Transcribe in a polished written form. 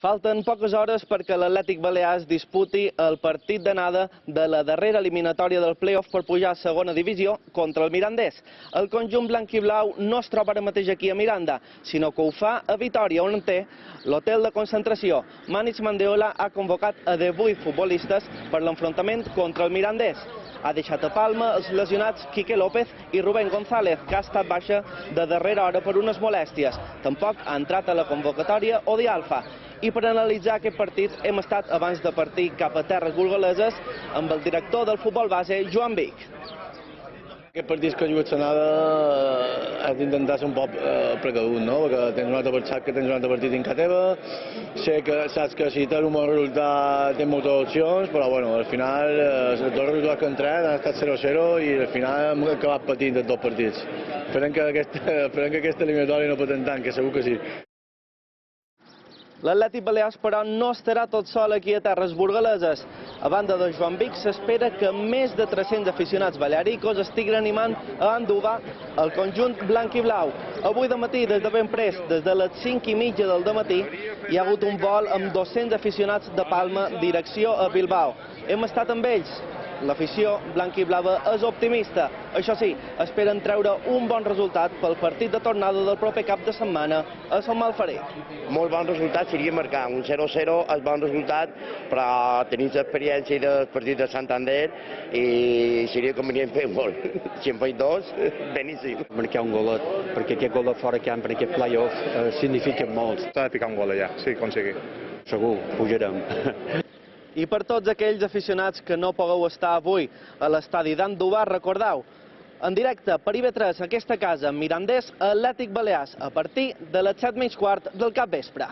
Falten poques hores perquè l'Atlètic Balears disputi el partit d'anada de la darrera eliminatòria del play-off per pujar a segona divisió contra el Mirandés. El conjunt blanc i blau no es troba ara mateix aquí a Miranda, sinó que ho fa a Vitòria, on té l'hotel de concentració. Manich Mandeola ha convocat a 18 futbolistes per l'enfrontament contra el Mirandés. Ha deixat a Palma els lesionats Quique López i Rubén González, que ha estat baixa de darrera hora per unes molèsties. Tampoc ha entrat a la convocatòria Odi Alfa. I per analitzar aquest partit hem estat abans de partir cap a terres burgaleses amb el director del futbol base, Joan Vic. Aquest partit que jugues l'anada has d'intentar ser un poc precavut, no? Perquè tens un altre partit que tens un altre partit en casa teva. Sé que saps que si tens un bon resultat tens moltes opcions, però bueno, al final els dos resultats que han entrat han estat 0-0 i al final hem acabat patint els dos partits. Esperem que aquesta eliminatòria no patem tant, que segur que sí. L'Atlètic Balears, però, no estarà tot sol aquí a terres burgaleses. A banda de Joan Vic, s'espera que més de 300 aficionats ballaricos estiguin animant a endubar el conjunt blanc i blau. Avui de matí, des de ben prest, des de les 5:30 del dematí, hi ha hagut un vol amb 200 aficionats de Palma direcció a Bilbao. Hem estat amb ells. L'afició blanc i blava és optimista. Això sí, esperen treure un bon resultat pel partit de tornada del proper cap de setmana a Sant Malferit. Molt bon resultat seria marcar un 0-0, és bon resultat, però tenim l'experiència del partit de Santander i seria convenient fer un gol. Si en feim dos, beníssim. Marcar un golet, perquè aquest gol de fora camp en aquest play-off significa molt. S'ha de picar un gol allà, si aconseguir. Segur, pujarem. I per tots aquells aficionats que no pugueu estar avui a l'estadi d'Andovar, recordeu, en directe per IB3, aquesta casa, Mirandés, Atlètic Balears, a partir de les 7:15 del capvespre.